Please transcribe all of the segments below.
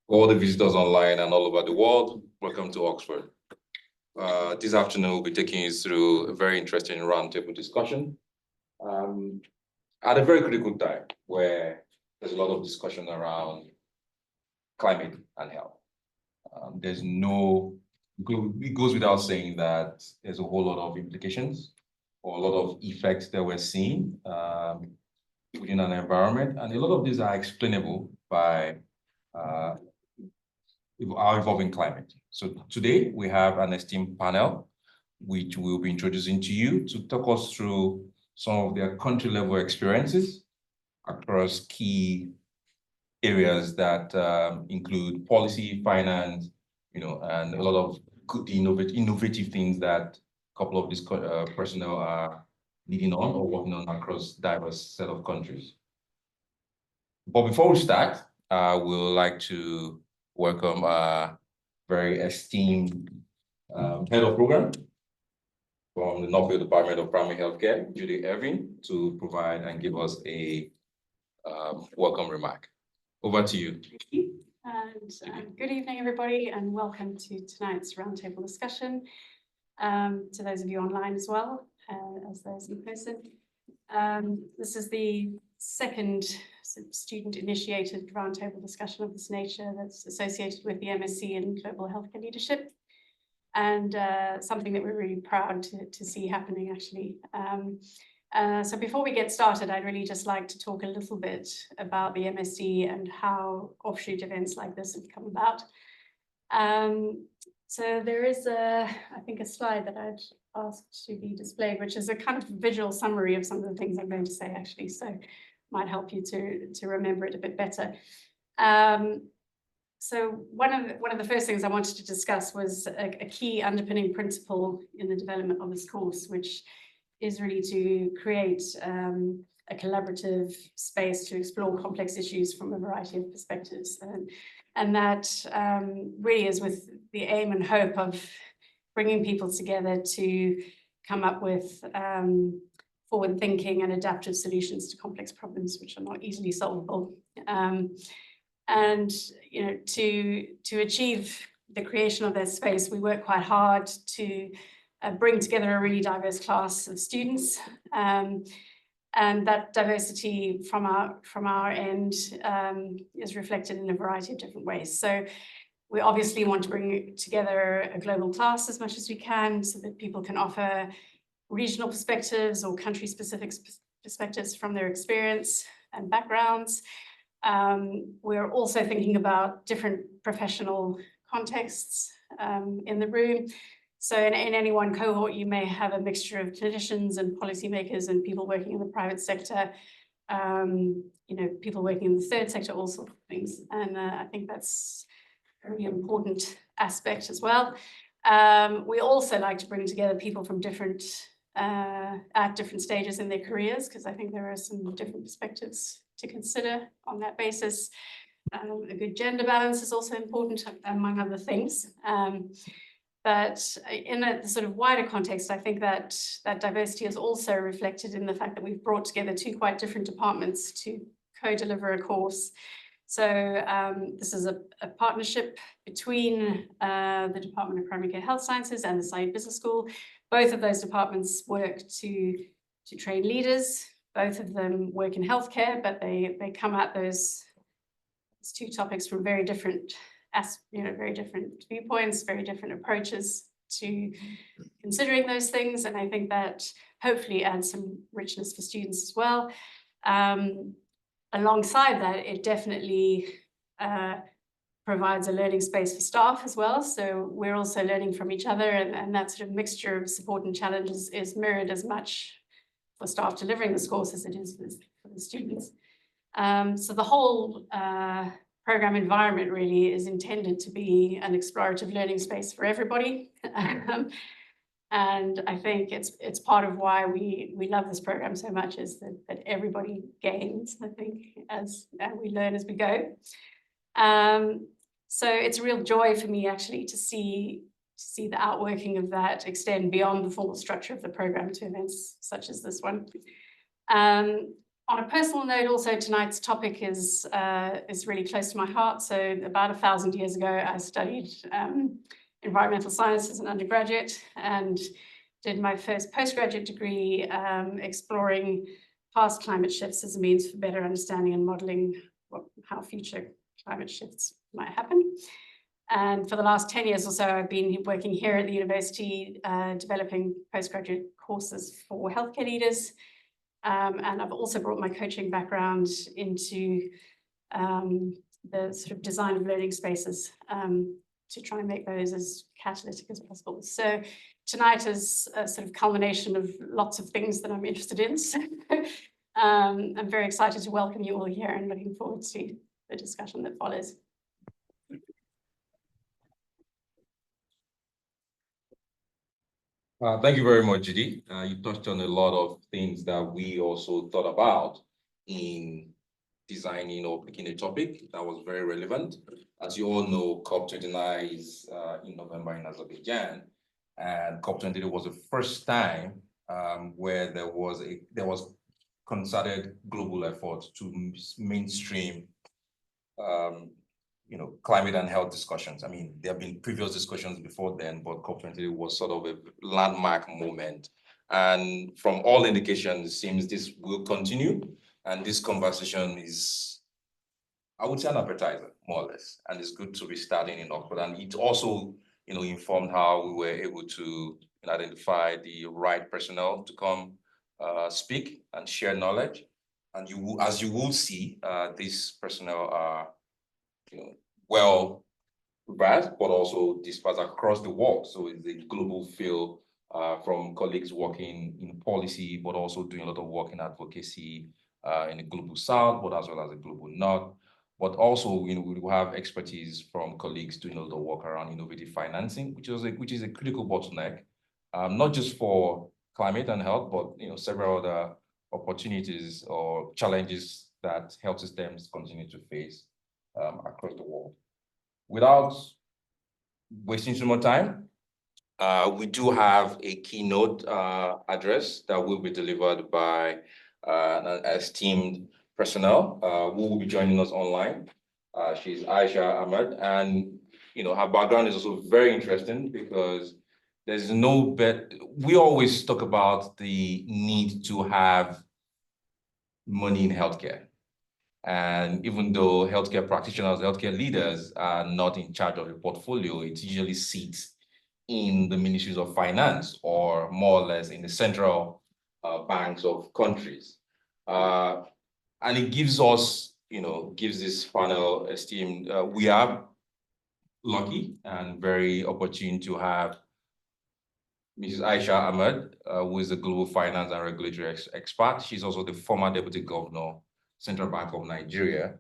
All the visitors online and all over the world, welcome to Oxford. This afternoon, we'll be taking you through a very interesting roundtable discussion at a very critical time where there's a lot of discussion around climate and health. It goes without saying that there's a whole lot of implications or a lot of effects that we're seeing within an environment. And a lot of these are explainable by our evolving climate. So today we have an esteemed panel, which we'll be introducing to you to talk us through some of their country level experiences across key areas that include policy, finance, and a lot of good innovative things that a couple of these personnel are leading on or working on across diverse set of countries. But before we start, we would like to welcome our very esteemed head of program from the Northfield Department of Primary Healthcare, Judy Irving, to provide and give us a welcome remark. Over to you. Thank you. And good evening, everybody, and welcome to tonight's roundtable discussion. To those of you online as well, as those in person. This is the second student-initiated roundtable discussion of this nature that's associated with the MSc in Global Healthcare Leadership, and something that we're really proud to see happening, actually. So before we get started, I'd really just like to talk a little bit about the MSc and how offshoot events like this have come about. So there is I think a slide that I'd asked to be displayed, which is a kind of visual summary of some of the things I'm going to say, actually, so might help you to remember it a bit better. So one of the first things I wanted to discuss was a key underpinning principle in the development of this course, which is really to create a collaborative space to explore complex issues from a variety of perspectives. And that really is with the aim and hope of bringing people together to come up with forward thinking and adaptive solutions to complex problems which are not easily solvable. And to achieve the creation of that space, we work quite hard to bring together a really diverse class of students, and that diversity from our end is reflected in a variety of different ways. So we obviously want to bring together a global class as much as we can, so that people can offer regional perspectives or country-specific perspectives from their experience and backgrounds. We're also thinking about different professional contexts in the room. So in any one cohort, you may have a mixture of clinicians and policymakers and people working in the private sector, people working in the third sector, all sorts of things. And I think that's a very important aspect as well. We also like to bring together people from at different stages in their careers, because I think there are some different perspectives to consider on that basis. A good gender balance is also important, among other things. But in the sort of wider context, I think that diversity is also reflected in the fact that we've brought together two quite different departments to co-deliver a course. So this is a partnership between the Department of Primary Care Health Sciences and the Said Business School. Both of those departments work to train leaders. Both of them work in healthcare, but they come at those two topics from very different viewpoints, very different approaches to considering those things. And I think that hopefully adds some richness for students as well. Alongside that, it definitely provides a learning space for staff as well. So we're also learning from each other, and that sort of mixture of support and challenges is mirrored as much for staff delivering this course as it is for the students. So the whole program environment really is intended to be an explorative learning space for everybody. And I think it's part of why we love this program so much, is that everybody gains, I think, as we learn as we go. So it's a real joy for me, actually, to see the outworking of that extend beyond the formal structure of the program to events such as this one. On a personal note, also tonight's topic is really close to my heart. So about 1,000 years ago, I studied environmental science as an undergraduate and did my first postgraduate degree exploring past climate shifts as a means for better understanding and modeling how future climate shifts might happen. And for the last 10 years or so, I've been working here at the university, developing postgraduate courses for healthcare leaders. And I've also brought my coaching background into the sort of design of learning spaces to try and make those as catalytic as possible. So tonight is a sort of culmination of lots of things that I'm interested in. So I'm very excited to welcome you all here and looking forward to the discussion that follows. Thank you very much, Judy. You touched on a lot of things that we also thought about in designing or picking a topic that was very relevant. As you all know, COP29 is in November in Azerbaijan, and COP28 was the first time where there was concerted global efforts to mainstream climate and health discussions. I mean, there have been previous discussions before then, but COP28 was sort of a landmark moment. And from all indications, it seems this will continue. And this conversation is, I would say, an appetizer, more or less. And it's good to be starting in Oxford. And it also, informed how we were able to identify the right personnel to come speak and share knowledge. And as you will see, these personnel are well vast, but also dispersed across the world. So it's a global feel from colleagues working in policy, but also doing a lot of work in advocacy in the global south, but as well as the global north. But also, we will have expertise from colleagues doing a lot of work around innovative financing, which is a critical bottleneck, not just for climate and health, but several other opportunities or challenges that health systems continue to face across the world. Without wasting too much time, we do have a keynote address that will be delivered by an esteemed personnel who will be joining us online. She's Aisha Ahmed, and her background is also very interesting because there's no bet. We always talk about the need to have money in healthcare. And even though healthcare practitioners, healthcare leaders are not in charge of a portfolio, it usually sits in the ministries of finance or more or less in the central banks of countries. And it gives us, gives this panel esteem. We are lucky and very opportune to have Mrs. Aisha Ahmed, who is a global finance and regulatory expert. She's also the former deputy governor, Central Bank of Nigeria,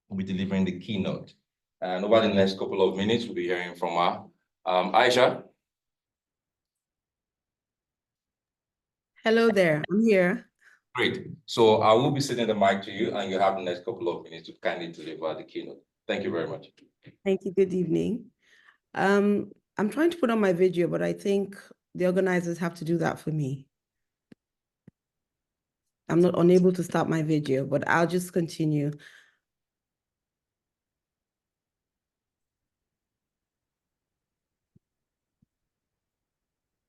will be delivering the keynote. And over the next couple of minutes, we'll be hearing from her. Aisha. Hello there, I'm here. Great. So I will be sending the mic to you, and you have the next couple of minutes to kindly deliver the keynote. Thank you very much. Thank you. Good evening. I'm trying to put on my video, but I think the organizers have to do that for me. I'm not unable to start my video, but I'll just continue.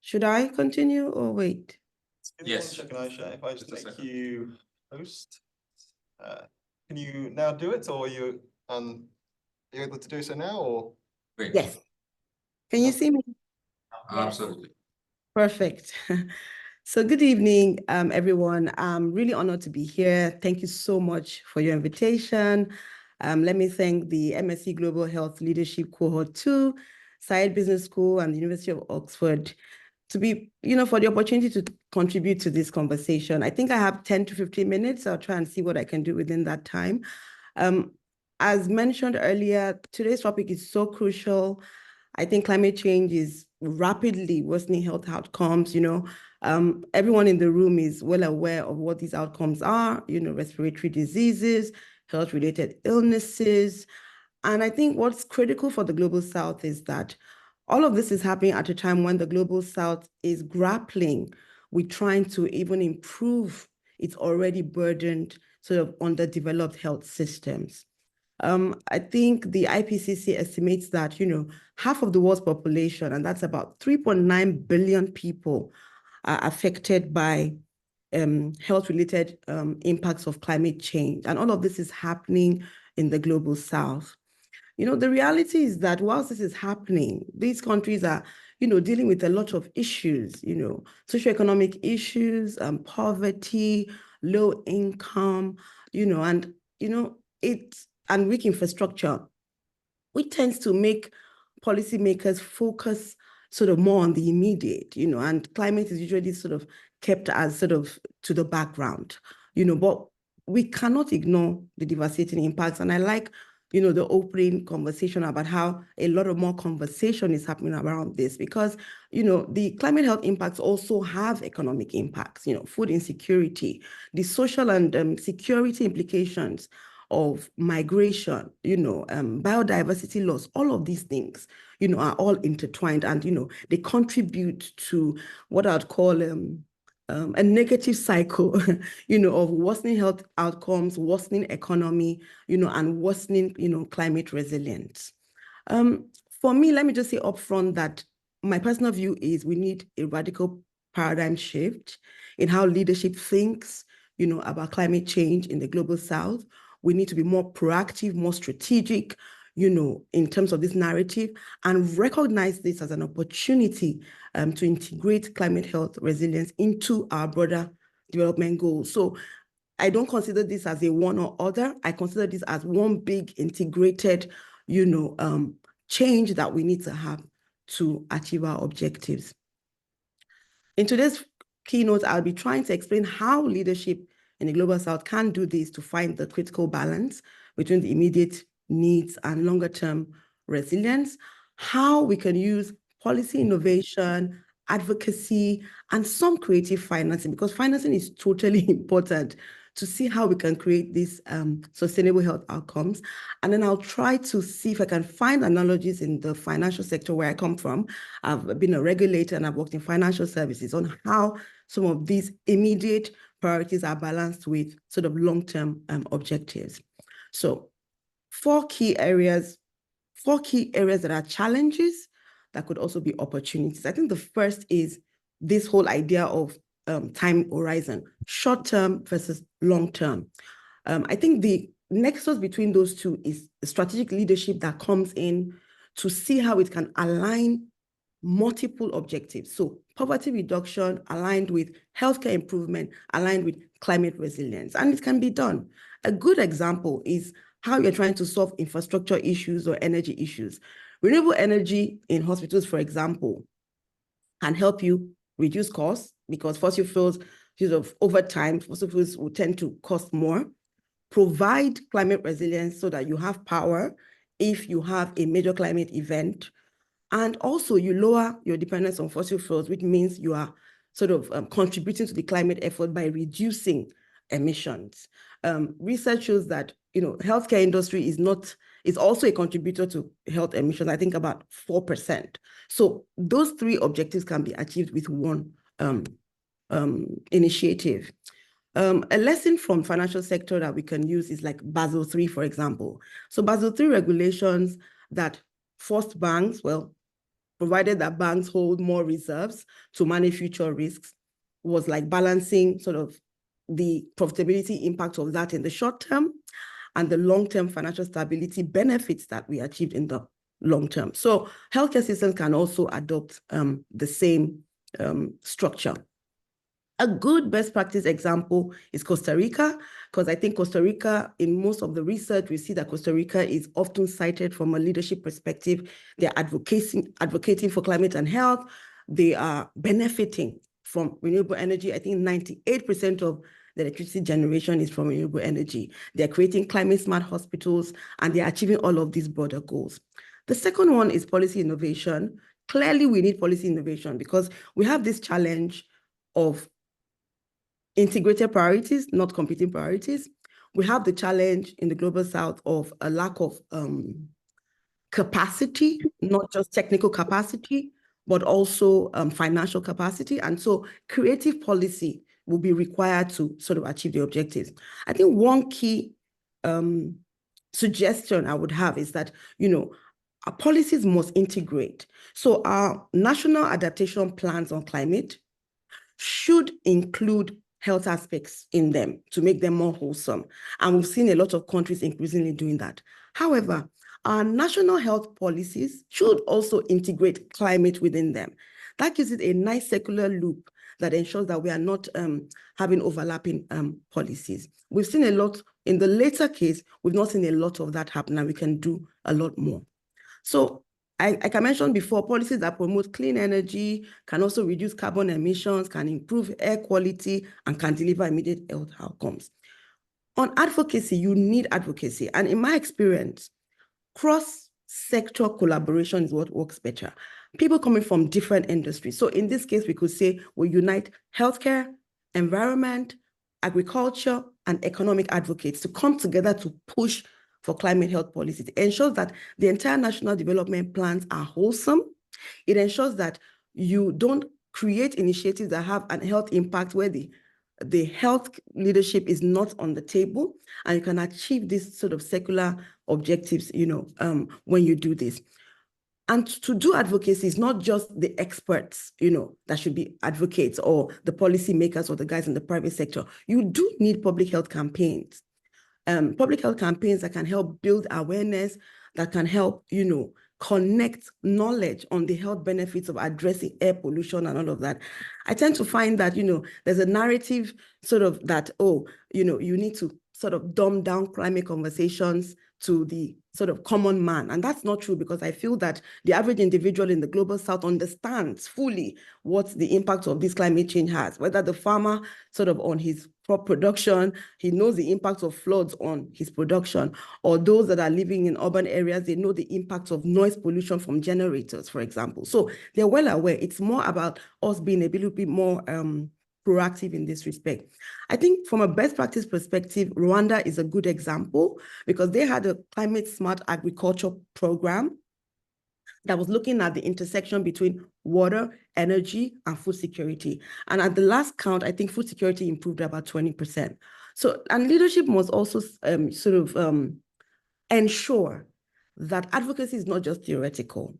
Should I continue or wait? Yes. 1 second, Aisha. If I just make you host, can you now do it, or are you able to do so now, or? Great. Yes. Can you see me? Absolutely. Perfect. So good evening, everyone. I'm really honored to be here. Thank you so much for your invitation. Let me thank the MSc Global Health Leadership Cohort 2, Said Business School, and the University of Oxford to be, for the opportunity to contribute to this conversation. I think I have 10 to 15 minutes. I'll try and see what I can do within that time. As mentioned earlier, today's topic is so crucial. I think climate change is rapidly worsening health outcomes. Everyone in the room is well aware of what these outcomes are, respiratory diseases, health-related illnesses. And I think what's critical for the Global South is that all of this is happening at a time when the Global South is grappling with trying to even improve it's already burdened sort of underdeveloped health systems. I think the IPCC estimates that, half of the world's population, and that's about 3.9 billion people, are affected by health-related impacts of climate change. And all of this is happening in the global south. The reality is that whilst this is happening, these countries are, dealing with a lot of issues, socioeconomic issues, poverty, low income, and weak infrastructure, which tends to make policymakers focus sort of more on the immediate, and climate is usually sort of kept as sort of to the background, but we cannot ignore the devastating impacts. And I like, the opening conversation about how a lot of more conversation is happening around this, because, the climate health impacts also have economic impacts, food insecurity, the social and security implications of migration, biodiversity loss, all of these things, are all intertwined, and, they contribute to what I'd call a negative cycle, of worsening health outcomes, worsening economy, and worsening, climate resilience. For me, let me just say upfront that my personal view is we need a radical paradigm shift in how leadership thinks, about climate change in the global south. We need to be more proactive, more strategic, in terms of this narrative, and recognize this as an opportunity to integrate climate health resilience into our broader development goals. So I don't consider this as a one or other. I consider this as one big integrated, change that we need to have to achieve our objectives. In today's keynote, I'll be trying to explain how leadership in the Global South can do this to find the critical balance between the immediate needs and longer-term resilience, how we can use policy innovation, advocacy, and some creative financing, because financing is totally important to see how we can create these sustainable health outcomes. And then I'll try to see if I can find analogies in the financial sector where I come from. I've been a regulator and I've worked in financial services on how some of these immediate priorities are balanced with sort of long-term objectives. So four key areas that are challenges that could also be opportunities. I think the first is this whole idea of time horizon, short-term versus long-term. I think the nexus between those two is strategic leadership that comes in to see how it can align multiple objectives. So poverty reduction aligned with healthcare improvement, aligned with climate resilience, and it can be done. A good example is how you're trying to solve infrastructure issues or energy issues. Renewable energy in hospitals, for example, can help you reduce costs because fossil fuels, over time, fossil fuels will tend to cost more. Provide climate resilience so that you have power if you have a major climate event. And also you lower your dependence on fossil fuels, which means you are sort of contributing to the climate effort by reducing emissions. Research shows that, healthcare industry is also a contributor to health emissions, I think about 4%. So those three objectives can be achieved with one initiative. A lesson from financial sector that we can use is like Basel III, for example. So Basel III regulations that forced banks, provided that banks hold more reserves to manage future risks, was like balancing sort of the profitability impact of that in the short term and the long-term financial stability benefits that we achieved in the long term. So healthcare systems can also adopt the same structure. A good best practice example is Costa Rica, because I think Costa Rica, in most of the research, we see that Costa Rica is often cited from a leadership perspective. They're advocating for climate and health. They are benefiting from renewable energy. I think 98% of the electricity generation is from renewable energy. They're creating climate smart hospitals, and they're achieving all of these broader goals. The second one is policy innovation. Clearly, we need policy innovation because we have this challenge of integrated priorities, not competing priorities. We have the challenge in the Global South of a lack of capacity, not just technical capacity, but also financial capacity. And so creative policy will be required to sort of achieve the objectives. I think one key suggestion I would have is that, our policies must integrate. So our national adaptation plans on climate should include health aspects in them to make them more wholesome. And we've seen a lot of countries increasingly doing that. However, our national health policies should also integrate climate within them. That gives it a nice circular loop that ensures that we are not having overlapping policies. We've seen a lot in the later case, we've not seen a lot of that happen, and we can do a lot more. So like I mentioned before, policies that promote clean energy can also reduce carbon emissions, can improve air quality, and can deliver immediate health outcomes. On advocacy, you need advocacy. And in my experience, cross-sector collaboration is what works better. People coming from different industries. So in this case, we could say we unite healthcare, environment, agriculture, and economic advocates to come together to push for climate health policies. It ensures that the entire national development plans are wholesome. It ensures that you don't create initiatives that have a health impact where the health leadership is not on the table, and you can achieve these sort of secular objectives, when you do this. And to do advocacy is not just the experts, that should be advocates, or the policymakers, or the guys in the private sector. You do need public health campaigns. Public health campaigns that can help build awareness, that can help, connect knowledge on the health benefits of addressing air pollution and all of that. I tend to find that, there's a narrative sort of that, you need to sort of dumb down climate conversations to the sort of common man. And that's not true, because I feel that the average individual in the global south understands fully what the impact of this climate change has, whether the farmer sort of on his crop production, he knows the impact of floods on his production, or those that are living in urban areas, they know the impact of noise pollution from generators, for example. So they're well aware. It's more about us being a little bit more proactive in this respect. I think from a best practice perspective, Rwanda is a good example, because they had a climate smart agriculture program that was looking at the intersection between water, energy, and food security. And at the last count, I think food security improved about 20%. So, and leadership must also ensure that advocacy is not just theoretical,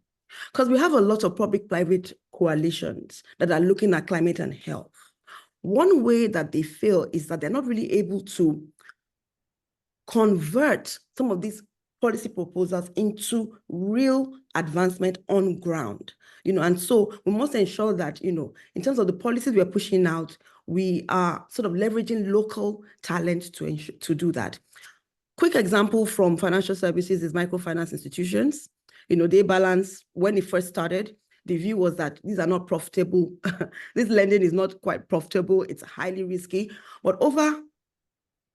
because we have a lot of public-private coalitions that are looking at climate and health. One way that they fail is that they're not really able to convert some of these policy proposals into real advancement on ground, and so we must ensure that, in terms of the policies we're pushing out, we are sort of leveraging local talent to do that. Quick example from financial services is microfinance institutions. They balance, when it first started, the view was that these are not profitable. This lending is not quite profitable. It's highly risky. But over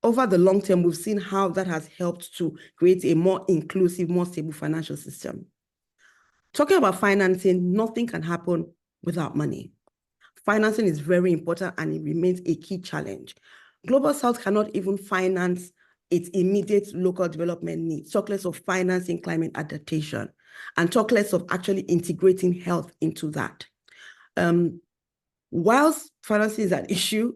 the long term, we've seen how that has helped to create a more inclusive, more stable financial system. Talking about financing, nothing can happen without money. Financing is very important, and it remains a key challenge. Global South cannot even finance its immediate local development needs, talk less of financing climate adaptation, and talk less of actually integrating health into that. Whilst financing is an issue,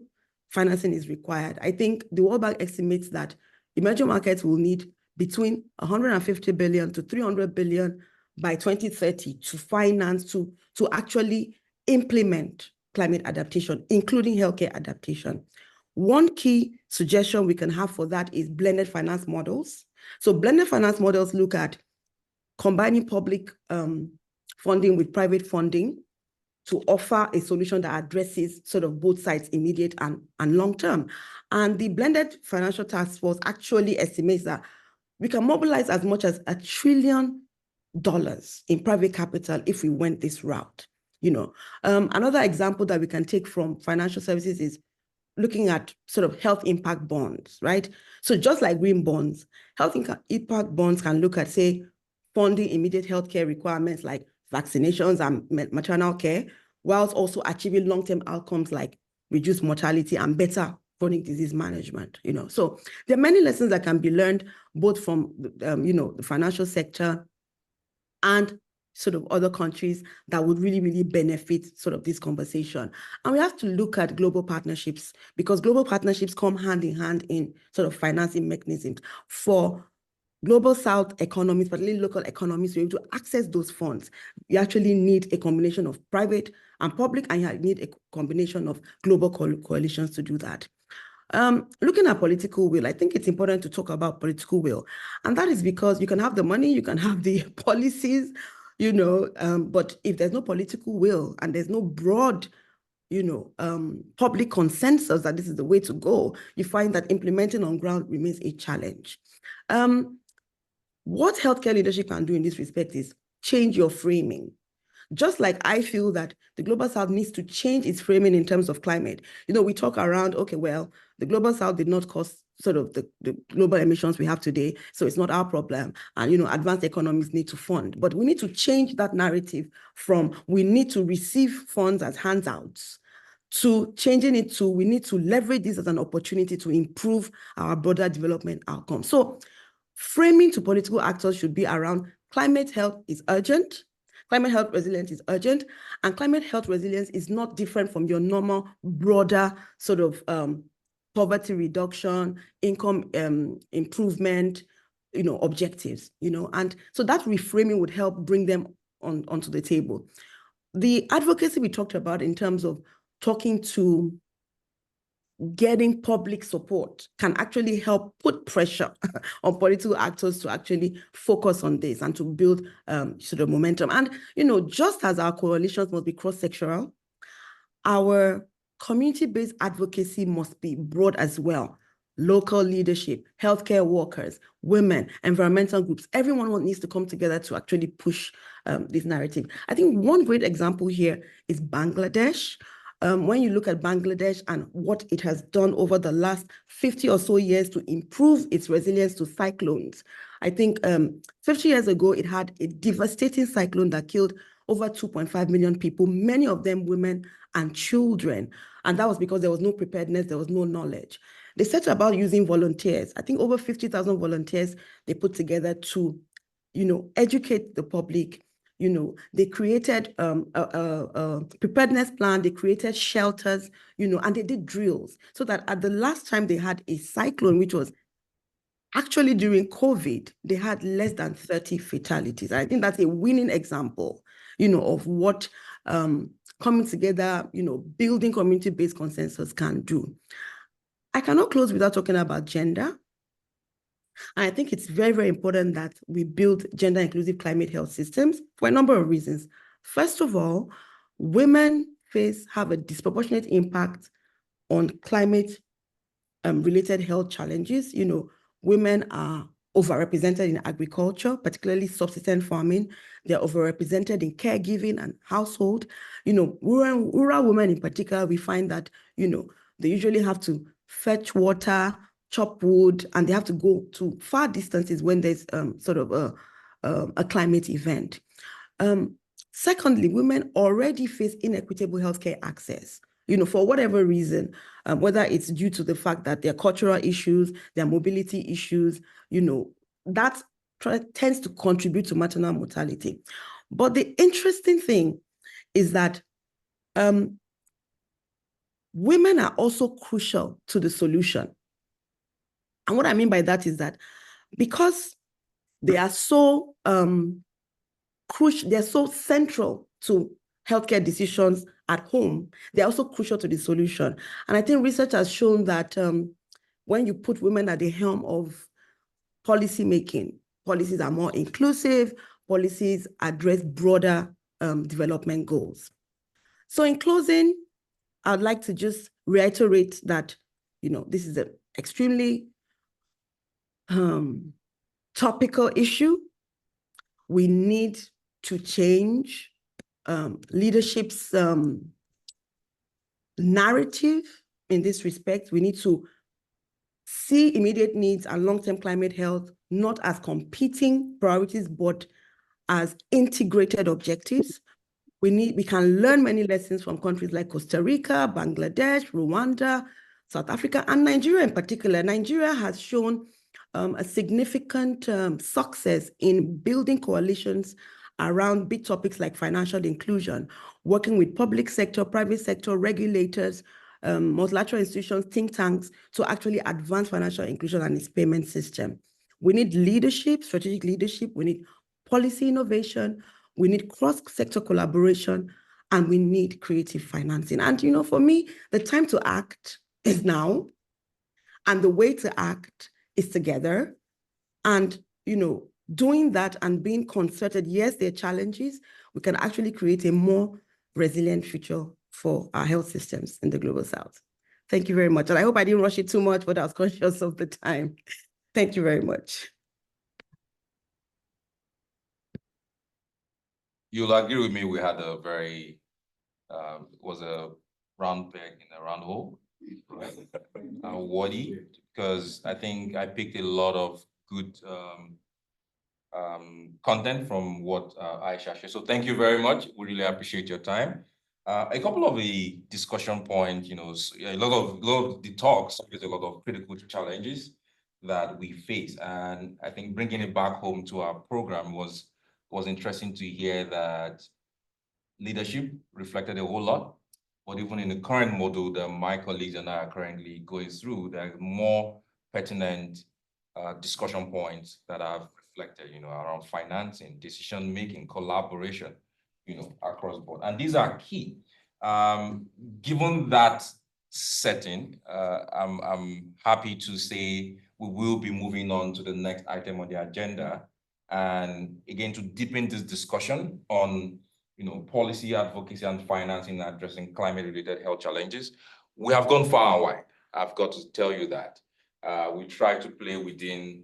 financing is required. I think the World Bank estimates that emerging markets will need between 150 billion to 300 billion by 2030 to finance, to actually implement climate adaptation, including healthcare adaptation. One key suggestion we can have for that is blended finance models. So blended finance models look at combining public funding with private funding to offer a solution that addresses sort of both sides, immediate and long-term. And the Blended Financial Task Force actually estimates that we can mobilize as much as $1 trillion in private capital if we went this route. Another example that we can take from financial services is looking at sort of health impact bonds, right? So just like green bonds, health impact bonds can look at, say, funding immediate healthcare requirements like vaccinations and maternal care, whilst also achieving long-term outcomes like reduced mortality and better chronic disease management. So there are many lessons that can be learned both from the financial sector and sort of other countries that would really, really benefit sort of this conversation. And we have to look at global partnerships, because global partnerships come hand in hand in sort of financing mechanisms for global South economies, particularly local economies, to be able to access those funds. You actually need a combination of private and public, and you need a combination of global coalitions to do that. Looking at political will, I think it's important to talk about political will. And that is because you can have the money, you can have the policies, but if there's no political will and there's no broad, public consensus that this is the way to go, you find that implementing on ground remains a challenge. What healthcare leadership can do in this respect is change your framing. Just like I feel that the Global South needs to change its framing in terms of climate. We talk around, okay, well, the Global South did not cause sort of the global emissions we have today, so it's not our problem. And, advanced economies need to fund. But we need to change that narrative from we need to receive funds as handouts to changing it to we need to leverage this as an opportunity to improve our broader development outcomes. So framing to political actors should be around climate health is urgent. Climate health resilience is urgent, and climate health resilience is not different from your normal, broader sort of poverty reduction, income improvement, objectives, and so that reframing would help bring them onto the table. The advocacy we talked about in terms of talking to getting public support can actually help put pressure on political actors to actually focus on this and to build sort of momentum. And, just as our coalitions must be cross-sectional, our community-based advocacy must be broad as well. Local leadership, healthcare workers, women, environmental groups, everyone needs to come together to actually push this narrative. I think one great example here is Bangladesh. When you look at Bangladesh and what it has done over the last 50 or so years to improve its resilience to cyclones, I think 50 years ago, it had a devastating cyclone that killed over 2.5 million people, many of them women and children. And that was because there was no preparedness, there was no knowledge. They set about using volunteers. I think over 50,000 volunteers they put together to, educate the public. They created a preparedness plan, they created shelters, and they did drills so that at the last time they had a cyclone, which was actually during COVID, they had less than 30 fatalities. I think that's a winning example, of what coming together, building community-based consensus can do. I cannot close without talking about gender. And I think it's very, very important that we build gender-inclusive climate health systems for a number of reasons. First of all, women have a disproportionate impact on climate-related health challenges. Women are overrepresented in agriculture, particularly subsistence farming. They're overrepresented in caregiving and household. Rural women in particular, we find that, they usually have to fetch water, chop wood, and they have to go to far distances when there's sort of a climate event. Secondly, women already face inequitable healthcare access, for whatever reason, whether it's due to the fact that their cultural issues, their mobility issues, that tends to contribute to maternal mortality. But the interesting thing is that women are also crucial to the solution. And what I mean by that is that because they are so crucial, they're so central to healthcare decisions at home, they're also crucial to the solution. And I think research has shown that when you put women at the helm of policy making, policies are more inclusive, policies address broader development goals. So in closing, I'd like to just reiterate that, this is an extremely topical issue. We need to change leadership's narrative in this respect. We need to see immediate needs and long-term climate health not as competing priorities, but as integrated objectives. We can learn many lessons from countries like Costa Rica, Bangladesh, Rwanda, South Africa, and Nigeria in particular. Nigeria has shown a significant success in building coalitions around big topics like financial inclusion, working with public sector, private sector, regulators, multilateral institutions, think tanks to actually advance financial inclusion and its payment system. We need leadership, strategic leadership. We need policy innovation. We need cross-sector collaboration, and we need creative financing. And, you know, for me, the time to act is now, and the way to act is together. And, you know, doing that and being concerted, yes, there are challenges, we can actually create a more resilient future for our health systems in the Global South. Thank you very much. And I hope I didn't rush it too much, but I was conscious of the time. Thank you very much. You'll agree with me, we had a very, it was a round peg in a round hole. Worthy, because I think I picked a lot of good content from what Aisha shared. So thank you very much. We really appreciate your time. A couple of the discussion points, you know, a lot of the talks with a lot of critical challenges that we face. And I think bringing it back home to our program was interesting to hear that leadership reflected a whole lot. But even in the current model that my colleagues and I are currently going through, there are more pertinent discussion points that I've reflected, you know, around financing, decision-making, collaboration, you know, across the board. And these are key. Given that setting, I'm happy to say we will be moving on to the next item on the agenda. And again, to deepen this discussion on, you know, policy, advocacy, and financing addressing climate-related health challenges. We have gone far and wide. I've got to tell you that. We try to play within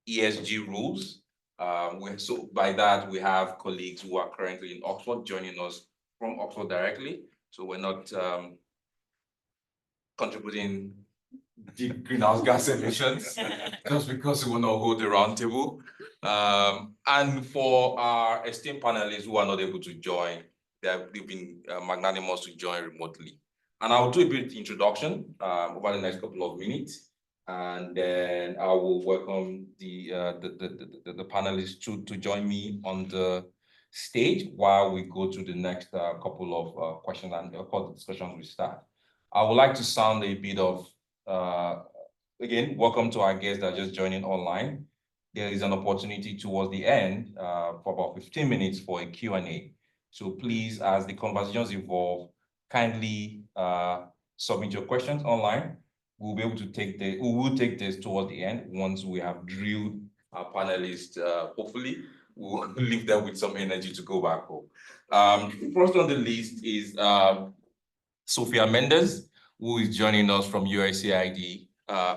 ESG rules. So by that, we have colleagues who are currently in Oxford joining us from Oxford directly. So we're not contributing deep greenhouse gas emissions just because we will not hold the roundtable. And for our esteemed panelists who are not able to join, they've been magnanimous to join remotely. And I'll do a bit introduction over the next couple of minutes, and then I will welcome the panelists to join me on the stage while we go to the next couple of questions and of course the discussions we start. I would like to sound a bit of again, welcome to our guests that are just joining online. There is an opportunity towards the end for about 15 minutes for a Q&A. So please, as the conversations evolve, kindly submit your questions online. We'll be able to take we will take this towards the end once we have drilled our panelists. Hopefully, we'll leave them with some energy to go back home. First on the list is Sophia Mendez, who is joining us from USAID,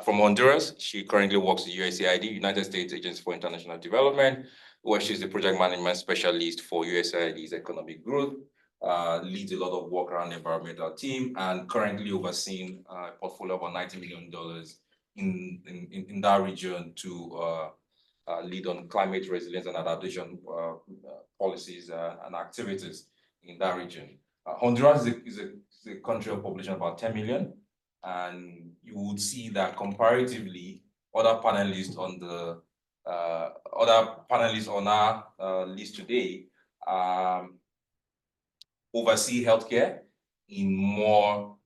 from Honduras. She currently works at USAID, United States Agency for International Development, where she's the project management specialist for USAID's economic growth, leads a lot of work around the environmental team, and currently overseeing a portfolio of about $90 million in that region to lead on climate resilience and adaptation policies and activities in that region. Honduras is a country of population of about 10 million. And you would see that comparatively, other panelists on our list today oversee healthcare in more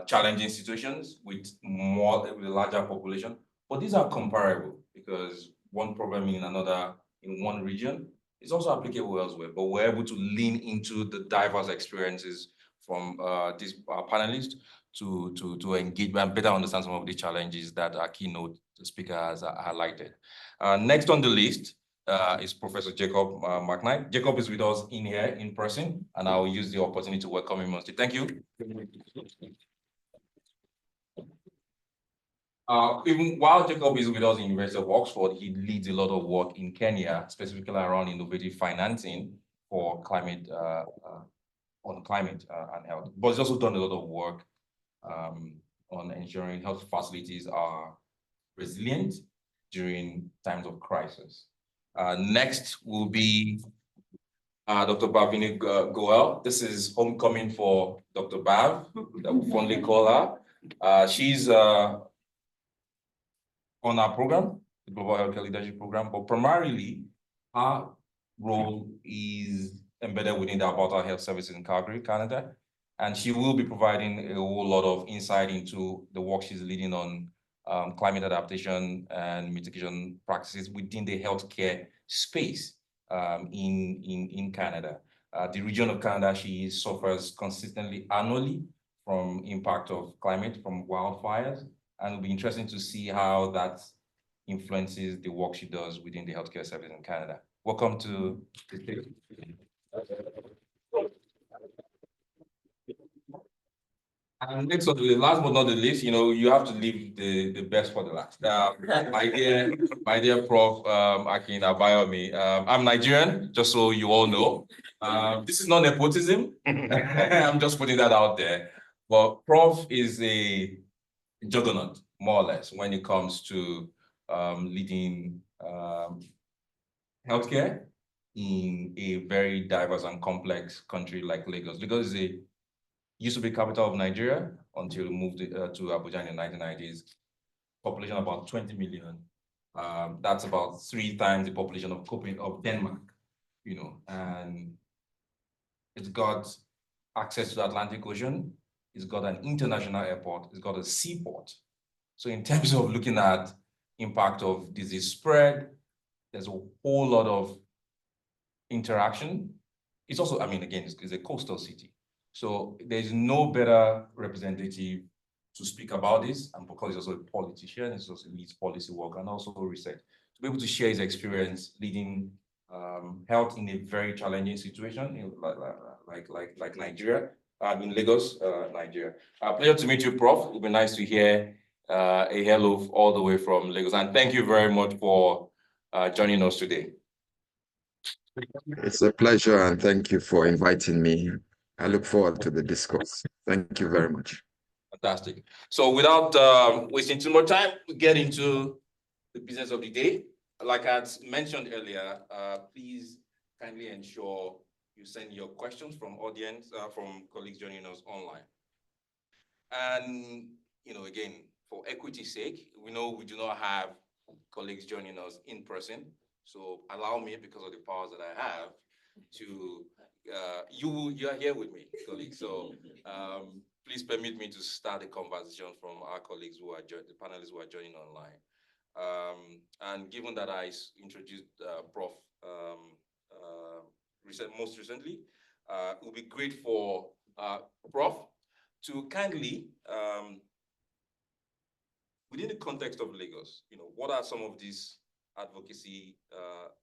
challenging situations with a larger population. But these are comparable because one problem in one region is also applicable elsewhere. But we're able to lean into the diverse experiences from these panelists to engage and better understand some of the challenges that our keynote speaker has highlighted. Next on the list is Professor Jacob McKnight. Jacob is with us here in person, and I will use the opportunity to welcome him on stage. Thank you. Even while Jacob is with us in the University of Oxford, he leads a lot of work in Kenya, specifically around innovative financing for climate, on climate and health. But he's also done a lot of work on ensuring health facilities are resilient during times of crisis. Next will be Dr. Bhavini Goel. This is homecoming for Dr. Bav, that we fondly call her. She's on our program, the Global Healthcare Leadership Program, but primarily her role is embedded within the About Our Health Services in Calgary, Canada. And she will be providing a whole lot of insight into the work she's leading on climate adaptation and mitigation practices within the healthcare space in Canada. The region of Canada she suffers consistently annually from impact of climate, from wildfires, and it'll be interesting to see how that influences the work she does within the healthcare service in Canada. Welcome to the stage. And next on the last but not the least, you have to leave the best for the last. My dear Prof. Akin Abayomi, I'm Nigerian, just so you all know. This is not nepotism. I'm just putting that out there. But Prof is a juggernaut, more or less, when it comes to leading healthcare in a very diverse and complex country like Lagos. Lagos used to be capital of Nigeria until it moved to Abuja in the 1990s. Population about 20 million. That's about 3 times the population of Denmark, and it's got access to the Atlantic Ocean. It's got an international airport. It's got a seaport. So in terms of looking at impact of disease spread, there's a whole lot of interaction. It's also, again, it's a coastal city. So there's no better representative to speak about this, and because he's also a politician, he also leads policy work and also research, to be able to share his experience leading health in a very challenging situation, like Nigeria, in Lagos, Nigeria. Pleasure to meet you, Prof. It would be nice to hear a hello all the way from Lagos, and thank you very much for joining us today. It's a pleasure, and thank you for inviting me. I look forward to the discourse. Thank you very much. Fantastic. So without wasting too much time, we get into the business of the day. Like I had mentioned earlier, please kindly ensure you send your questions from audience, from colleagues joining us online. And, again, for equity's sake, we know we do not have colleagues joining us in person. So allow me, because of the powers that I have, to, you are here with me, colleagues. So please permit me to start a conversation from our colleagues the panelists who are joining online. And given that I introduced Prof. Most recently, it would be great for Prof. to kindly, within the context of Lagos, what are some of these advocacy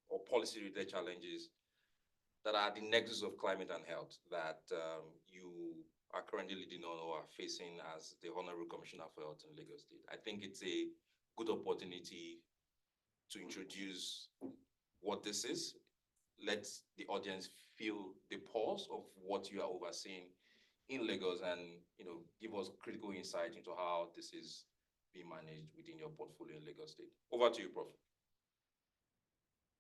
or policy-related challenges that are the nexus of climate and health that you are currently leading on or are facing as the Honorable Commissioner for Health in Lagos State? I think it's a good opportunity to introduce what this is. Let the audience feel the pulse of what you are overseeing in Lagos, and give us critical insight into how this is being managed within your portfolio in Lagos State. Over to you, Prof.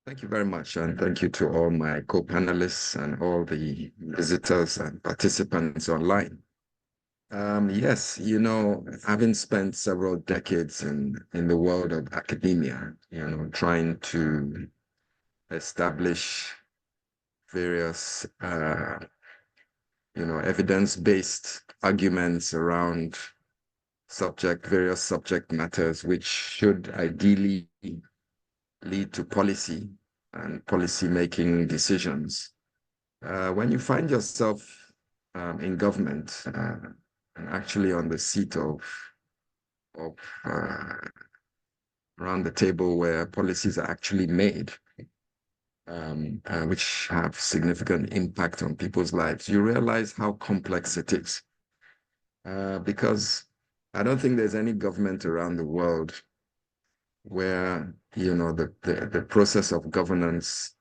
Thank you very much, and thank you to all my co-panelists and all the visitors and participants online. Yes, having spent several decades in the world of academia, trying to establish various, evidence-based arguments around various subject matters, which should ideally lead to policy and policy-making decisions. When you find yourself in government and actually on the seat of around the table where policies are actually made, which have significant impact on people's lives, you realize how complex it is. Because I don't think there's any government around the world where, the process of governance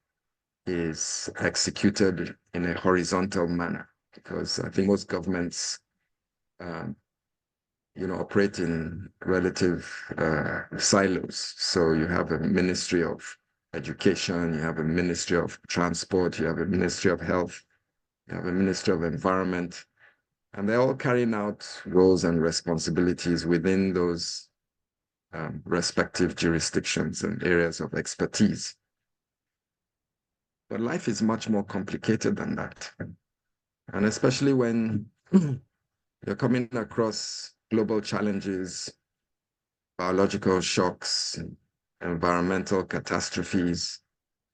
is executed in a horizontal manner. Because I think most governments, operate in relative silos. So you have a Ministry of Education, you have a Ministry of Transport, you have a Ministry of Health, you have a Ministry of Environment, and they're all carrying out roles and responsibilities within those respective jurisdictions and areas of expertise. But life is much more complicated than that. And especially when you're coming across global challenges, biological shocks, environmental catastrophes,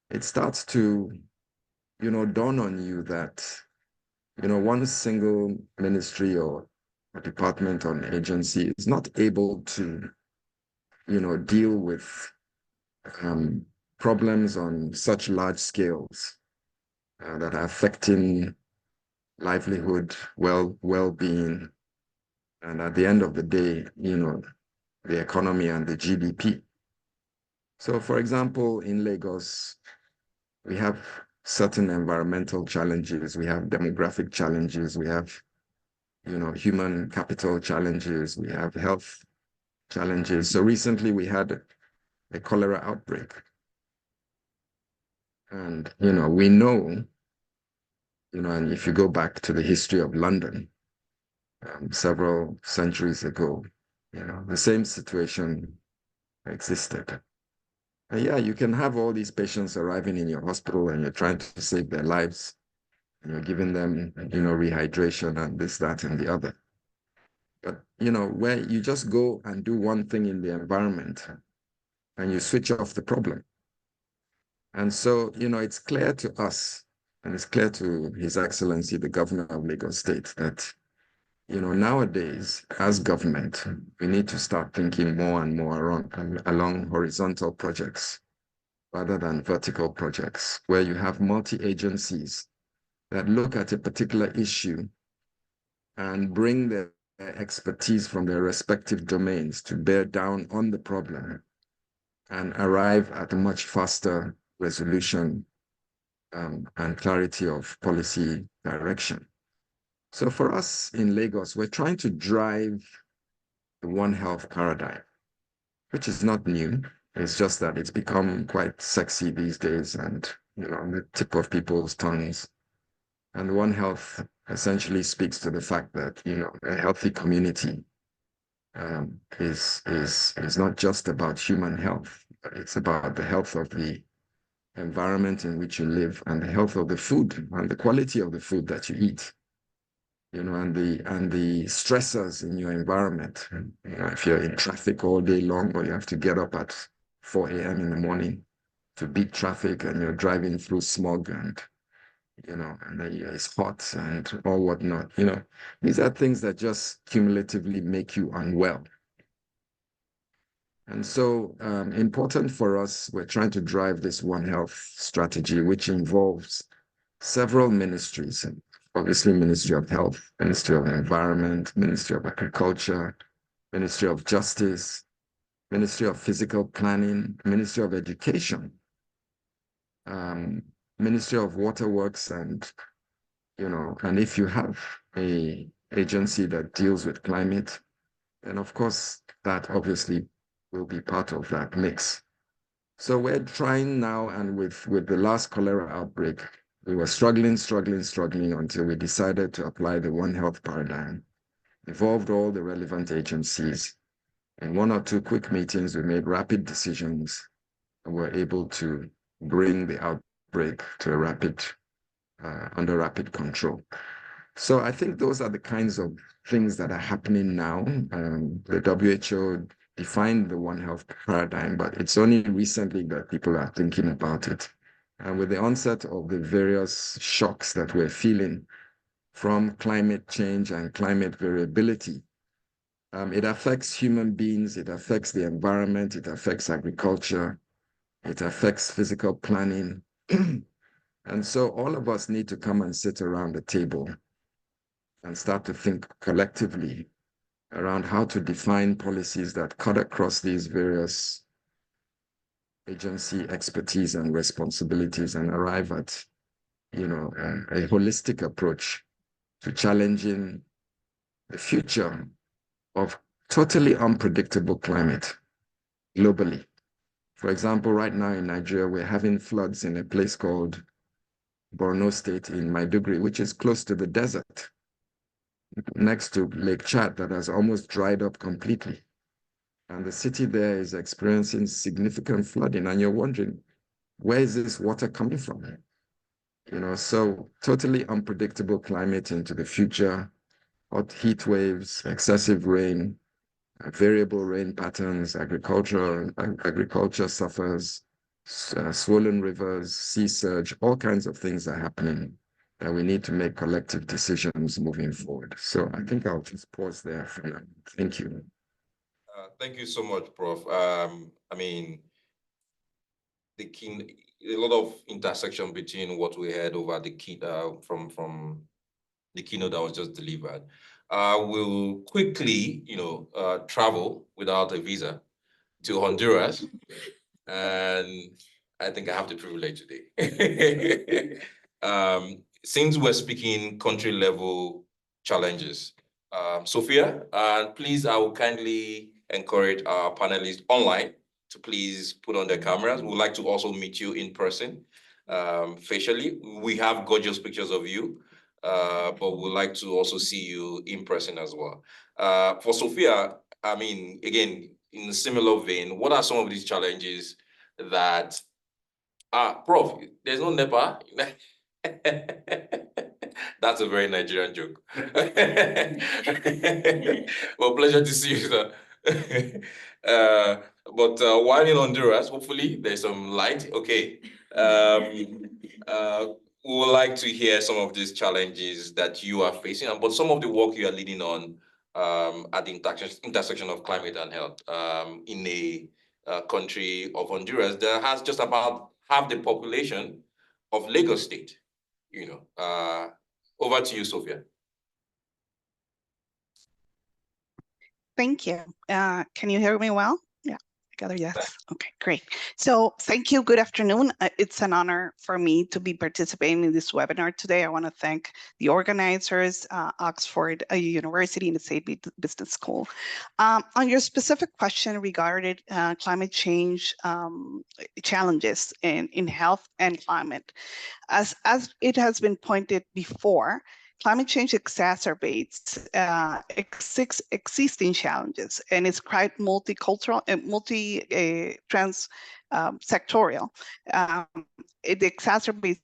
it starts to, dawn on you that, one single ministry or a department or an agency is not able to, deal with problems on such large scales that are affecting livelihood, well-being, and at the end of the day, the economy and the GDP. So, for example, in Lagos, we have certain environmental challenges, we have demographic challenges, we have, human capital challenges, we have health challenges. So recently we had a cholera outbreak. And, we know, and if you go back to the history of London, several centuries ago, the same situation existed. And yeah, you can have all these patients arriving in your hospital and you're trying to save their lives. And you're giving them, rehydration and this, that, and the other. But, where you just go and do one thing in the environment and you switch off the problem. And so, it's clear to us and it's clear to His Excellency, the Governor of Lagos State, that, nowadays, as government, we need to start thinking more and more along horizontal projects rather than vertical projects, where you have multi-agencies that look at a particular issue and bring their expertise from their respective domains to bear down on the problem and arrive at a much faster resolution and clarity of policy direction. So for us in Lagos, we're trying to drive the One Health paradigm, which is not new. It's just that it's become quite sexy these days and, on the tip of people's tongues. And One Health essentially speaks to the fact that, a healthy community is not just about human health, but it's about the health of the environment in which you live and the health of the food and the quality of the food that you eat, and the stressors in your environment. If you're in traffic all day long or you have to get up at 4 a.m. in the morning to beat traffic and you're driving through smog and and then it's hot and all whatnot. These are things that just cumulatively make you unwell. And so important for us, we're trying to drive this One Health strategy, which involves several ministries, obviously Ministry of Health, Ministry of Environment, Ministry of Agriculture, Ministry of Justice, Ministry of Physical Planning, Ministry of Education, Ministry of Waterworks, and if you have a agency that deals with climate, then of course that obviously will be part of that mix. So we're trying now, and with the last cholera outbreak, we were struggling until we decided to apply the One Health paradigm, involved all the relevant agencies. In 1 or 2 quick meetings, we made rapid decisions and were able to bring the outbreak to under rapid control. So I think those are the kinds of things that are happening now. The WHO defined the One Health paradigm, but it's only recently that people are thinking about it. And with the onset of the various shocks that we're feeling from climate change and climate variability, it affects human beings, it affects the environment, it affects agriculture, it affects physical planning. And so all of us need to come and sit around the table and start to think collectively around how to define policies that cut across these various agency expertise and responsibilities and arrive at, a holistic approach to challenging the future of totally unpredictable climate globally. For example, right now in Nigeria, we're having floods in a place called Borno State in Maiduguri, which is close to the desert, next to Lake Chad that has almost dried up completely. And the city there is experiencing significant flooding. And you're wondering, where is this water coming from? So totally unpredictable climate into the future, hot heat waves, excessive rain, variable rain patterns, agriculture suffers, swollen rivers, sea surge, all kinds of things are happening that we need to make collective decisions moving forward. So I think I'll just pause there for now. Thank you. Thank you so much, Prof. I mean, a lot of intersection between what we heard over the key from the keynote that was just delivered. We'll quickly, travel without a visa to Honduras, and I think I have the privilege today. Since we're speaking country level challenges, Sophia, please, I will kindly encourage our panelists online to please put on their cameras. We'd like to also meet you in person, facially. We have gorgeous pictures of you, but we'd like to also see you in person as well. For Sophia, I mean, again, in a similar vein, what are some of these challenges that, Prof, there's no NEPA? That's a very Nigerian joke. Well, pleasure to see you, sir. But while in Honduras, hopefully there's some light. Okay. We would like to hear some of these challenges that you are facing, but some of the work you are leading on at the intersection of climate and health in a country of Honduras that has just about half the population of Lagos State. Over to you, Sophia. Thank you. Can you hear me well? Yeah, I got a yes. Okay, great. So thank you. Good afternoon. It's an honor for me to be participating in this webinar today. I want to thank the organizers, Oxford University and the State Business School. On your specific question regarding climate change challenges in health and climate, as it has been pointed before, climate change exacerbates existing challenges, and it's quite multicultural and trans-sectorial. It exacerbates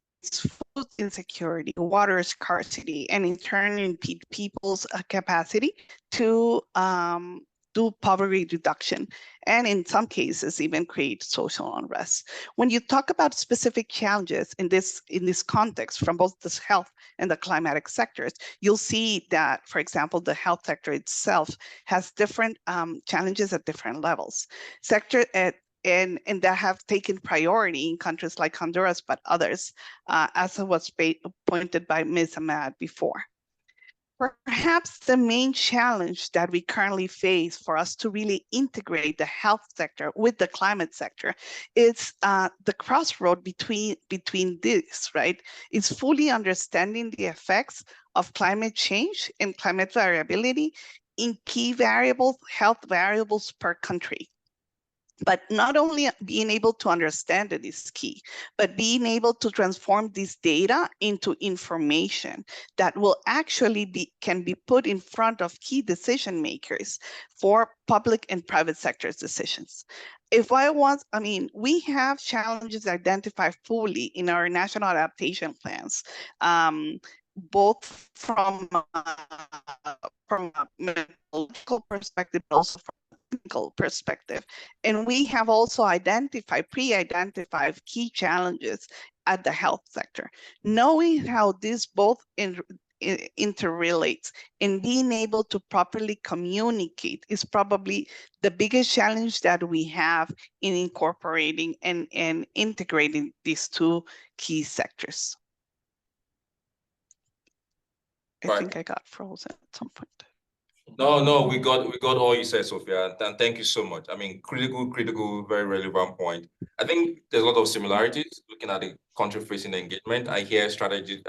food insecurity, water scarcity, and in turn impede people's capacity to do poverty reduction, and in some cases even create social unrest. When you talk about specific challenges in this context from both the health and the climatic sectors, you'll see that, for example, the health sector itself has different challenges at different levels. And that have taken priority in countries like Honduras, but others, as was pointed by Ms. Ahmad before. Perhaps the main challenge that we currently face for us to really integrate the health sector with the climate sector is the crossroad between this, right? Is fully understanding the effects of climate change and climate variability in key variables, health variables per country. But not only being able to understand it is key, but being able to transform this data into information that will actually can be put in front of key decision makers for public and private sector decisions. We have challenges identified fully in our national adaptation plans, both from a medical perspective, but also from perspective. And we have also pre-identified key challenges at the health sector. Knowing how this both interrelates and being able to properly communicate is probably the biggest challenge that we have in incorporating and integrating these two key sectors. I think I got frozen at some point. No, we got all you said, Sophia, and thank you so much. I mean, critical, very relevant point. I think there's a lot of similarities looking at the country-facing engagement. I hear strategy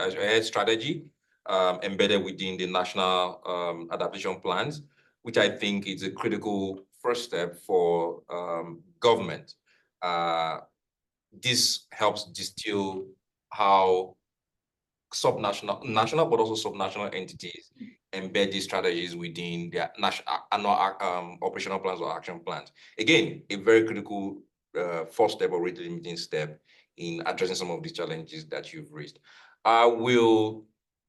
embedded within the national adaptation plans, which I think is a critical first step for government. This helps distill how national, but also subnational entities embed these strategies within their national annual operational plans or action plans. Again, a very critical first step or rate limiting step in addressing some of the challenges that you've raised. I will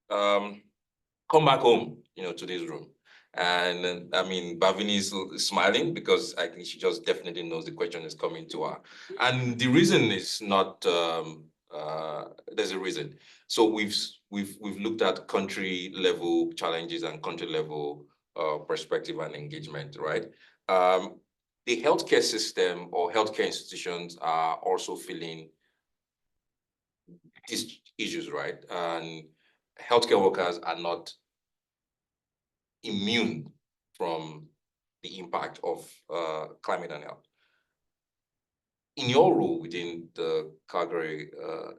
come back home, to this room. And I mean, Bhavini is smiling because I think she just definitely knows the question is coming to her. And the reason is not, there's a reason. So we've looked at country level challenges and country level perspective and engagement, right? The healthcare system or healthcare institutions are also feeling these issues, right? And healthcare workers are not immune from the impact of climate and health. In your role within the Calgary,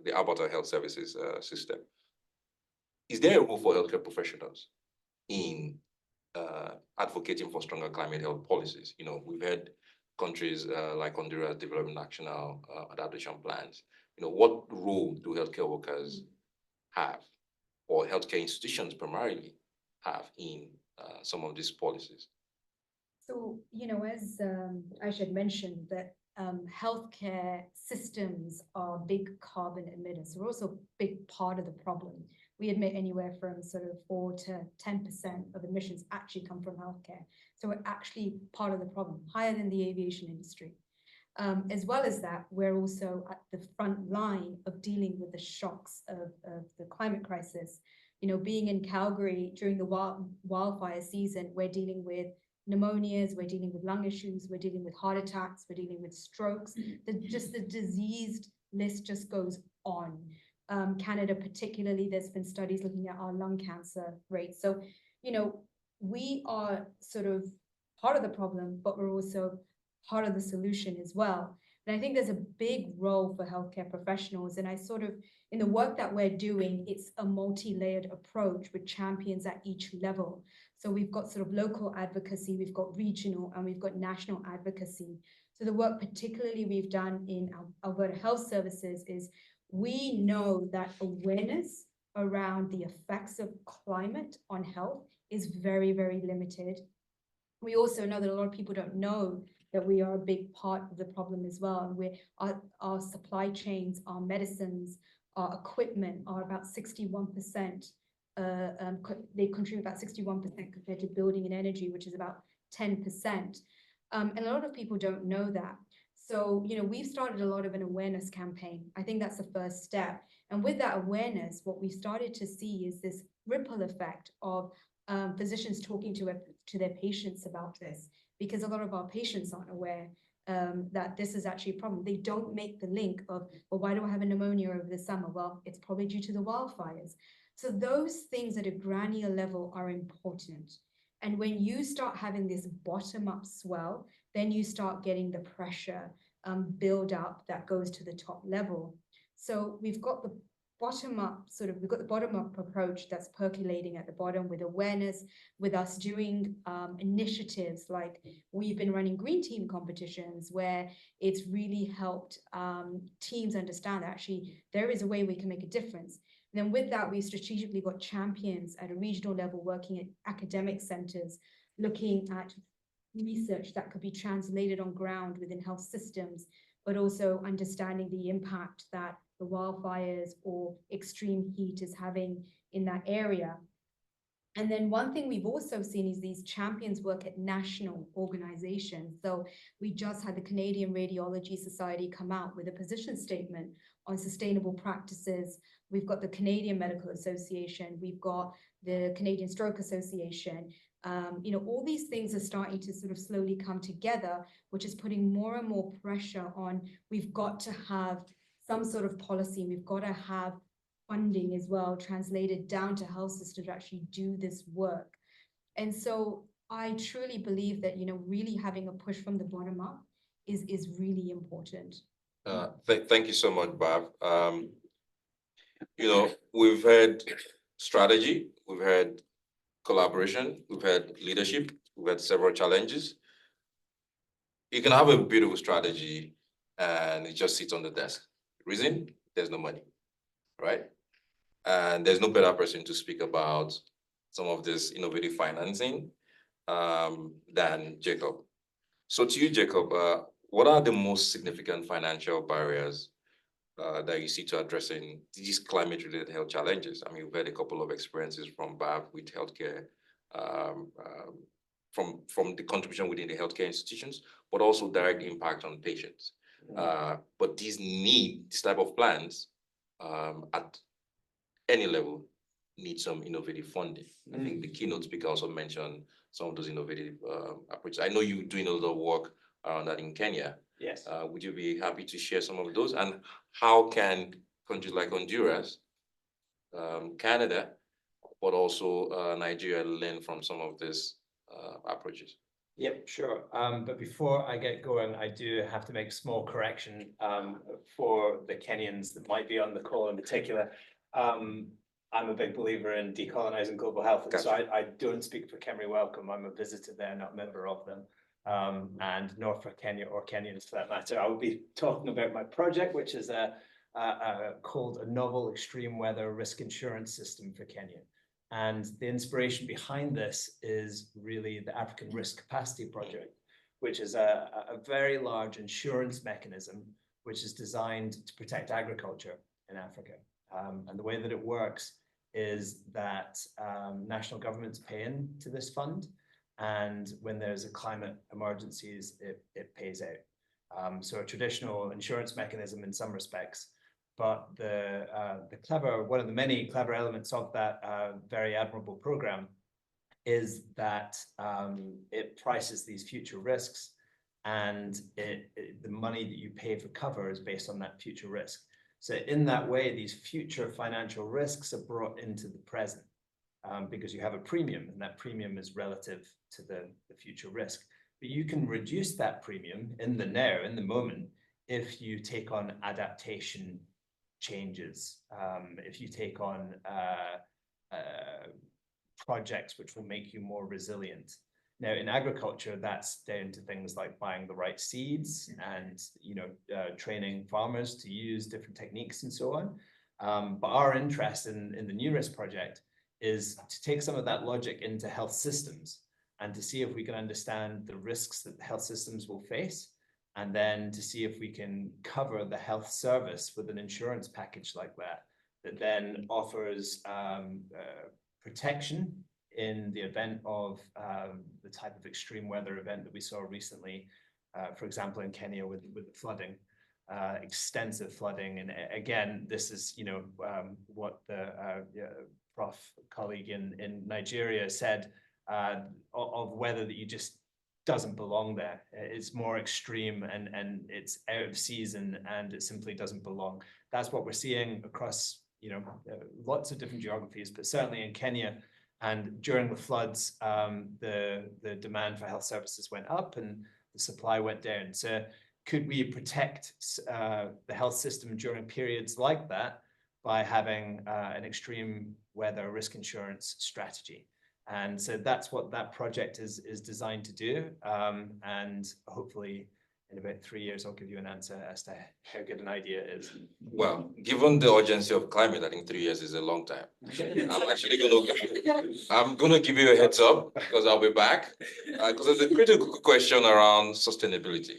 the Alberta Health Services system, is there a role for healthcare professionals in advocating for stronger climate health policies? We've had countries like Honduras developing national adaptation plans. What role do healthcare workers have, or healthcare institutions primarily have in some of these policies? So, as Aisha mentioned, that healthcare systems are big carbon emitters. We're also a big part of the problem. We emit anywhere from sort of 4 to 10% of emissions actually come from healthcare. So we're actually part of the problem, higher than the aviation industry. As well as that, we're also at the front line of dealing with the shocks of the climate crisis. Being in Calgary during the wildfire season, we're dealing with pneumonias, we're dealing with lung issues, we're dealing with heart attacks, we're dealing with strokes. The diseased list just goes on. Canada particularly, there's been studies looking at our lung cancer rates. So, we are sort of part of the problem, but we're also part of the solution as well. And I think there's a big role for healthcare professionals. And in the work that we're doing, it's a multi-layered approach with champions at each level. So we've got sort of local advocacy, we've got regional, and we've got national advocacy. So the work particularly we've done in Alberta Health Services is we know that awareness around the effects of climate on health is very, very limited. We also know that a lot of people don't know that we are a big part of the problem as well. And our supply chains, our medicines, our equipment are about 61%. They contribute about 61% compared to building and energy, which is about 10%. And a lot of people don't know that. So, we've started a lot of an awareness campaign. I think that's the first step. And with that awareness, what we started to see is this ripple effect of physicians talking to their patients about this, because a lot of our patients aren't aware that this is actually a problem. They don't make the link of, well, why do I have a pneumonia over the summer? Well, it's probably due to the wildfires. So those things at a granular level are important. And when you start having this bottom-up swell, then you start getting the pressure build up that goes to the top level. So we've got the bottom-up approach that's percolating at the bottom with awareness, with us doing initiatives like we've been running green team competitions where it's really helped teams understand that actually there is a way we can make a difference. And then with that, we've strategically got champions at a regional level working at academic centers, looking at research that could be translated on ground within health systems, but also understanding the impact that the wildfires or extreme heat is having in that area. And then one thing we've also seen is these champions work at national organizations. So we just had the Canadian Radiology Society come out with a position statement on sustainable practices. We've got the Canadian Medical Association. We've got the Canadian Stroke Association. All these things are starting to sort of slowly come together, which is putting more and more pressure on. We've got to have some sort of policy. We've got to have funding as well, translated down to health systems to actually do this work. And so I truly believe that, really having a push from the bottom up is really important. Thank you so much, Bav. We've had strategy, we've had collaboration, we've had leadership, we've had several challenges. You can have a beautiful strategy and it just sits on the desk. Reason? There's no money, right? And there's no better person to speak about some of this innovative financing than Jacob. So to you, Jacob, what are the most significant financial barriers that you see to addressing these climate-related health challenges? I mean, we've had a couple of experiences from BAB with healthcare, from the contribution within the healthcare institutions, but also direct impact on patients. But this type of plans at any level need some innovative funding. I think the keynote speaker also mentioned some of those innovative approaches. I know you're doing a lot of work around that in Kenya. Yes. Would you be happy to share some of those? And how can countries like Honduras, Canada, but also Nigeria learn from some of these approaches? Yep, sure. But before I get going, I do have to make a small correction for the Kenyans that might be on the call in particular. I'm a big believer in decolonizing global health. And so I don't speak for Kemri Welcome. I'm a visitor there, not a member of them. And nor for Kenya or Kenyans for that matter. I will be talking about my project, which is called a novel extreme weather risk insurance system for Kenya. And the inspiration behind this is really the African Risk Capacity Project, which is a very large insurance mechanism, which is designed to protect agriculture in Africa. And the way that it works is that national governments pay into this fund. And when there's a climate emergencies, it pays out. So a traditional insurance mechanism in some respects. But one of the many clever elements of that very admirable program is that it prices these future risks, and the money that you pay for cover is based on that future risk. So in that way, these future financial risks are brought into the present because you have a premium, and that premium is relative to the future risk. But you can reduce that premium in the now, in the moment, if you take on adaptation changes, if you take on projects which will make you more resilient. Now, in agriculture, that's down to things like buying the right seeds and training farmers to use different techniques and so on. But our interest in the New Risk project is to take some of that logic into health systems and to see if we can understand the risks that the health systems will face, and then to see if we can cover the health service with an insurance package like that then offers protection in the event of the type of extreme weather event that we saw recently, for example, in Kenya with the flooding, extensive flooding. And again, this is, what the Prof colleague in Nigeria said of weather that you just doesn't belong there. It's more extreme and it's out of season and it simply doesn't belong. That's what we're seeing across, lots of different geographies, but certainly in Kenya. And during the floods, the demand for health services went up and the supply went down. So could we protect the health system during periods like that by having an extreme weather risk insurance strategy? And so that's what that project is designed to do. And hopefully in about 3 years, I'll give you an answer as to how good an idea it is. Well, given the urgency of climate, I think 3 years is a long time. I'm gonna give you a heads up because I'll be back because there's a critical question around sustainability.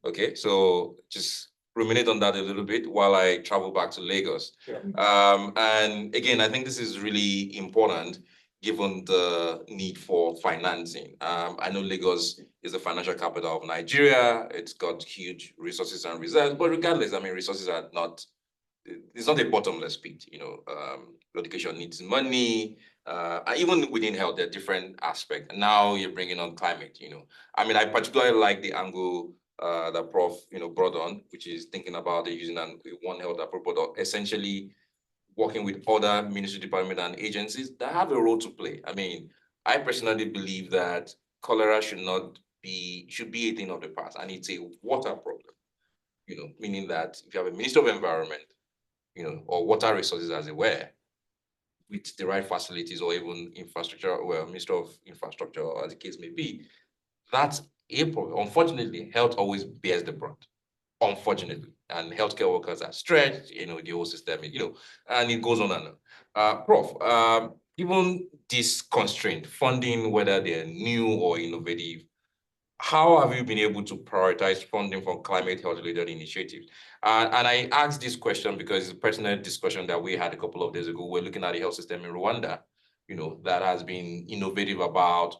Okay, so just ruminate on that a little bit while I travel back to Lagos. Sure. And again, I think this is really important given the need for financing. I know Lagos is the financial capital of Nigeria. It's got huge resources and reserves, but regardless, I mean, resources are not, it's not a bottomless pit, education needs money, even within health, there are different aspects. And now you're bringing on climate, I mean, I particularly like the angle that Prof, brought on, which is thinking about using one health approach, but essentially working with other ministry departments and agencies that have a role to play. I mean, I personally believe that cholera should be a thing of the past, and it's a water problem, meaning that if you have a Minister of Environment, or water resources as it were, with the right facilities or even infrastructure, well, Minister of Infrastructure, or as the case may be, that's a problem. Unfortunately, health always bears the brunt. Unfortunately, and healthcare workers are stretched, the whole system, and it goes on and on. Prof, given this constraint, funding, whether they're new or innovative, how have you been able to prioritize funding for climate health-related initiatives? And I asked this question because it's a personal discussion that we had a couple of days ago. We're looking at the health system in Rwanda, that has been innovative about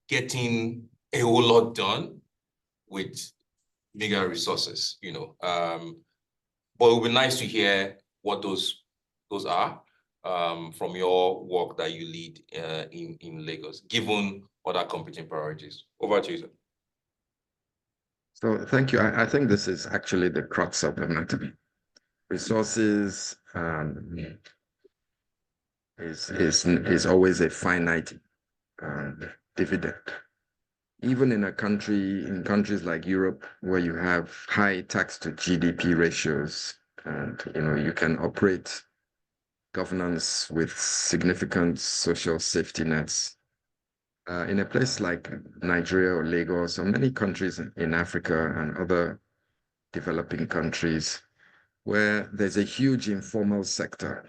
getting a whole lot done with bigger resources, but it would be nice to hear what those are from your work that you lead in Lagos, given other competing priorities. Over to you, sir. So thank you. I think this is actually the crux of the matter. Resources is always a finite dividend. Even in countries like Europe, where you have high tax to GDP ratios, and you can operate governance with significant social safety nets. In a place like Nigeria or Lagos, or many countries in Africa and other developing countries, where there's a huge informal sector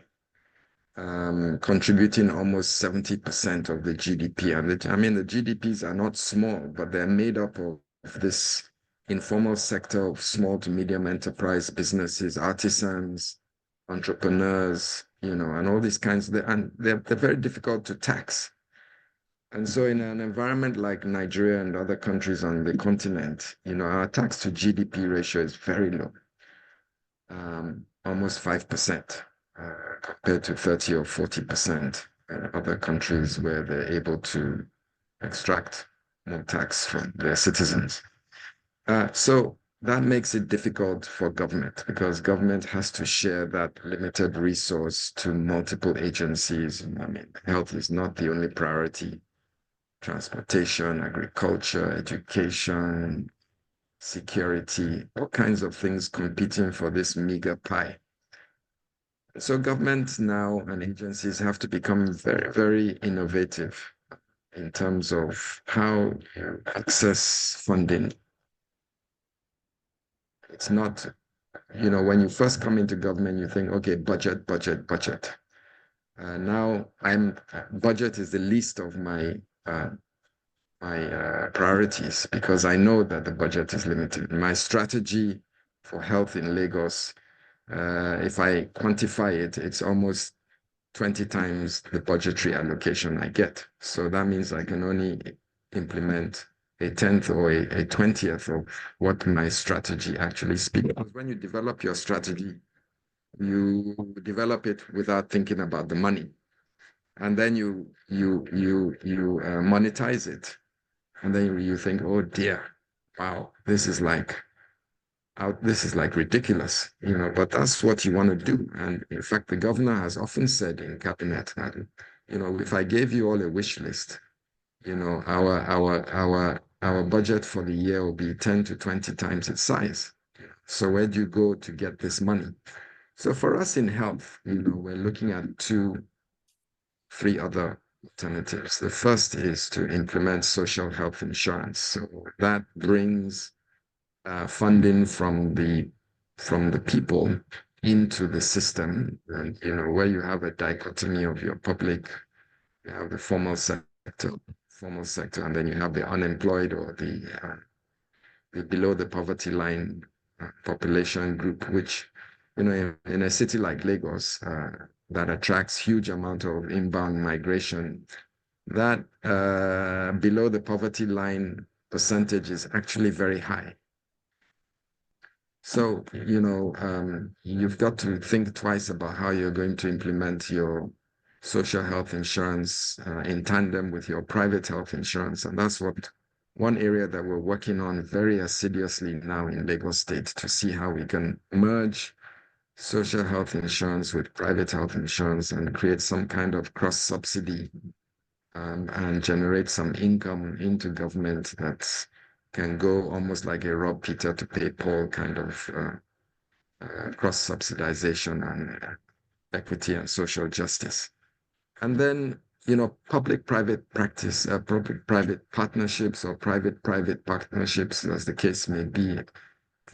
contributing almost 70% of the GDP. And the GDPs are not small, but they're made up of this informal sector of small to medium enterprise businesses, artisans, entrepreneurs, and all these kinds and they're very difficult to tax. And so in an environment like Nigeria and other countries on the continent, our tax to GDP ratio is very low, almost 5%, compared to 30 or 40% in other countries where they're able to extract more tax from their citizens. So that makes it difficult for government, because government has to share that limited resource to multiple agencies. Health is not the only priority. Transportation, agriculture, education, security, all kinds of things competing for this meager pie. So governments now and agencies have to become very, very innovative in terms of how you access funding. It's not, when you first come into government, you think, okay, budget. Now budget is the least of my priorities, because I know that the budget is limited. My strategy for health in Lagos, if I quantify it, it's almost 20 times the budgetary allocation I get. So that means I can only implement a 10th or a 20th of what my strategy actually speaks. Because when you develop your strategy, you develop it without thinking about the money. And then you monetize it. And then you think, oh dear, wow, this is like ridiculous, but that's what you want to do. And in fact, the governor has often said in cabinet that, if I gave you all a wish list, our budget for the year will be 10 to 20 times its size. So where do you go to get this money? So for us in health, we're looking at 3 other alternatives. The first is to implement social health insurance. So that brings funding from the people into the system, and where you have a dichotomy of your public, you have the formal sector, and then you have the unemployed or the below the poverty line population group, which in a city like Lagos that attracts huge amount of inbound migration, that below the poverty line percentage is actually very high. So, you've got to think twice about how you're going to implement your social health insurance in tandem with your private health insurance. And that's one area that we're working on very assiduously now in Lagos State, to see how we can merge social health insurance with private health insurance and create some kind of cross-subsidy and generate some income into government that can go almost like a rob Peter to pay Paul kind of cross-subsidization and equity and social justice. And then, public-private practice, public-private partnerships or private-private partnerships, as the case may be.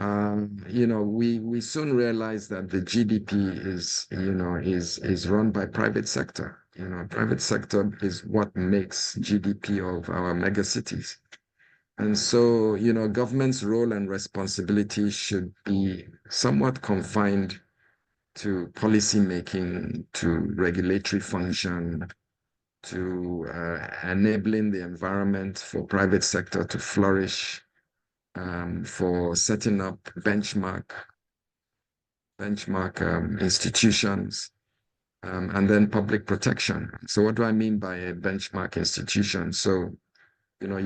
We soon realize that the GDP is run by private sector. You know, private sector is what makes GDP of our megacities. And so, you know, government's role and responsibility should be somewhat confined to policy making, to regulatory function, to enabling the environment for private sector to flourish, for setting up benchmark institutions, and then public protection. So what do I mean by a benchmark institution? So, you know,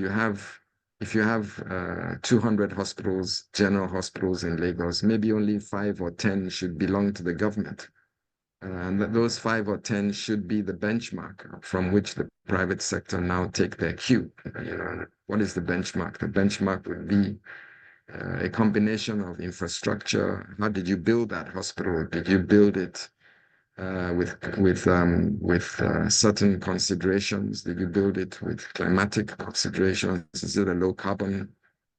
if you have 200 hospitals, general hospitals in Lagos, maybe only 5 or 10 should belong to the government. And those 5 or 10 should be the benchmark from which the private sector now take their cue. You know, what is the benchmark? The benchmark would be a combination of infrastructure. How did you build that hospital? Did you build it with certain considerations? Did you build it with climatic considerations? Is it a low carbon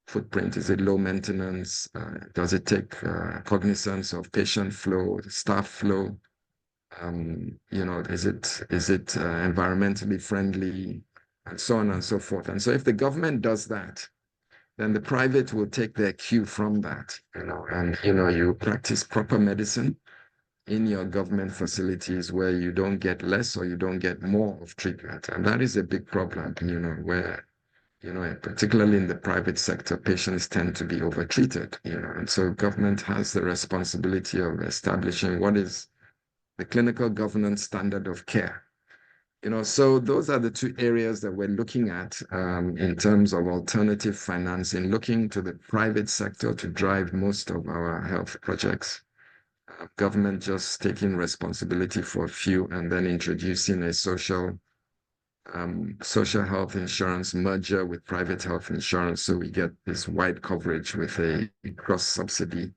footprint? Is it low maintenance? Does it take cognizance of patient flow, staff flow? You know, is it environmentally friendly, and so on and so forth? And so if the government does that, then the private will take their cue from that, you know, and, you know, you practice proper medicine in your government facilities where you don't get less or you don't get more of treatment. And that is a big problem, you know, where, you know, particularly in the private sector, patients tend to be overtreated, you know, and so government has the responsibility of establishing what is the clinical governance standard of care. You know, so those are the two areas that we're looking at in terms of alternative financing, looking to the private sector to drive most of our health projects. Government just taking responsibility for a few and then introducing a social health insurance merger with private health insurance. So we get this wide coverage with a cross subsidy.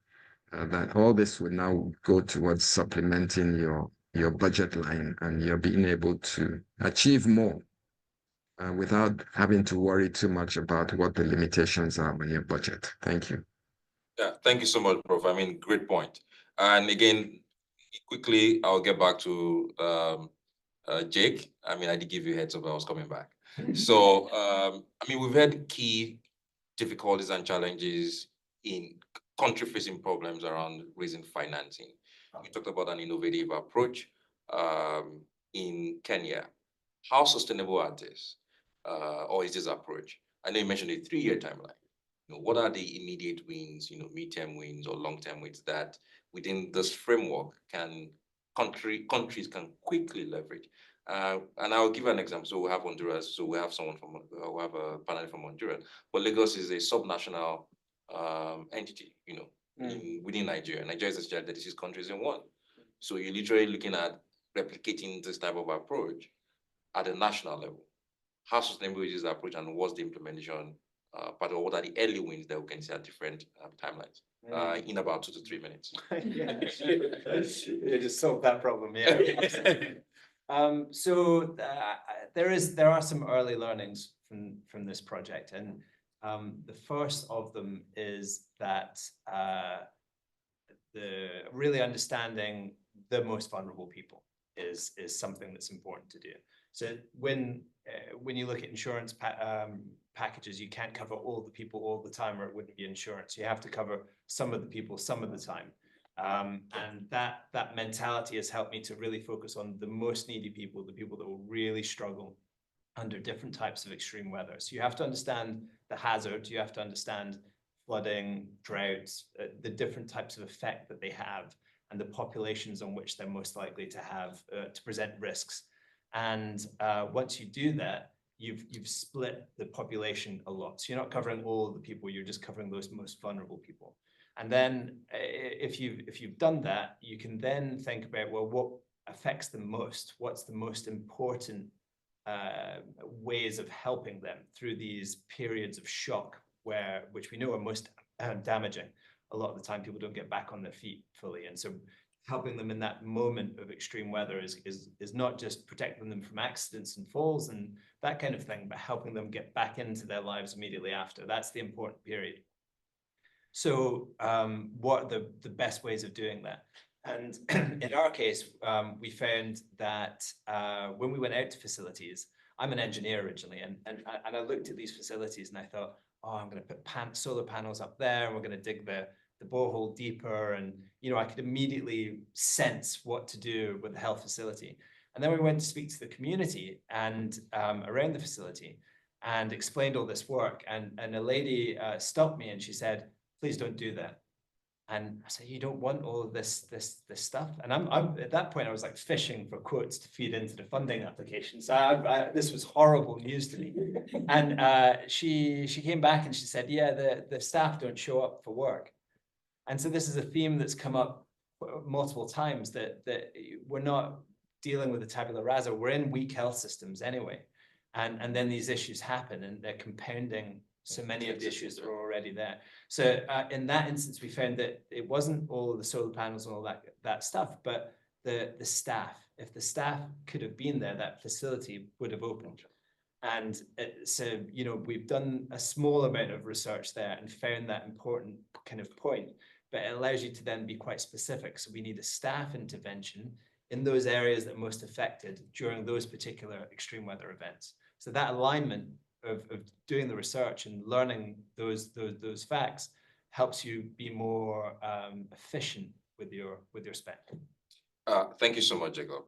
That all this will now go towards supplementing your budget line, and you're being able to achieve more without having to worry too much about what the limitations are on your budget. Thank you. Yeah, thank you so much, Prof. I mean, great point. And again, quickly, I'll get back to Jake. I mean, I did give you a heads up I was coming back. So, I mean, we've had key difficulties and challenges in country-facing problems around raising financing. We talked about an innovative approach in Kenya. How sustainable are this, or is this approach? I know you mentioned a 3-year timeline. You know, what are the immediate wins, you know, midterm wins or long-term wins that within this framework countries can quickly leverage? And I'll give an example. So we have Honduras. So we have someone from, we have a panel from Honduras. But Lagos is a subnational entity, you know, within Nigeria. Nigeria is a 36 countries in one. So you're literally looking at replicating this type of approach at a national level. How sustainable is this approach, and what's the implementation part, or what are the early wins that we can see at different timelines in about 2 to 3 minutes? Yeah, you just solved that problem. Yeah. So there are some early learnings from this project, and the first of them is that the really understanding the most vulnerable people is something that's important to do. So when you look at insurance packages, you can't cover all the people all the time, or it wouldn't be insurance. You have to cover some of the people some of the time. And that mentality has helped me to really focus on the most needy people, the people that will really struggle under different types of extreme weather. So you have to understand the hazard, you have to understand flooding, droughts, the different types of effect that they have, and the populations on which they're most likely to have to present risks. And once you do that, you've split the population a lot. So you're not covering all of the people, you're just covering those most vulnerable people. And then if you've done that, you can then think about, well, what affects them most? What's the most important ways of helping them through these periods of shock, which we know are most damaging? A lot of the time people don't get back on their feet fully. And so helping them in that moment of extreme weather is not just protecting them from accidents and falls and that kind of thing, but helping them get back into their lives immediately after. That's the important period. So what are the best ways of doing that? And in our case, we found that when we went out to facilities, I'm an engineer originally, and I looked at these facilities and I thought, oh, I'm going to put solar panels up there, and we're going to dig the borehole deeper, and I could immediately sense what to do with the health facility. And then we went to speak to the community and around the facility and explained all this work, and a lady stopped me and she said, please don't do that. And I said, you don't want all of this stuff? And I'm at that point, I was like fishing for quotes to feed into the funding application. So this was horrible news to me. And she came back and she said, yeah, the staff don't show up for work. And so this is a theme that's come up multiple times, that we're not dealing with the tabula rasa. We're in weak health systems anyway. And then these issues happen, and they're compounding so many of the issues that are already there. So in that instance, we found that it wasn't all of the solar panels and all that stuff, but the staff. If the staff could have been there, that facility would have opened. And so, we've done a small amount of research there and found that important kind of point, but it allows you to then be quite specific. So we need a staff intervention in those areas that are most affected during those particular extreme weather events. So that alignment of doing the research and learning those facts helps you be more efficient with your spend. Thank you so much, Jacob.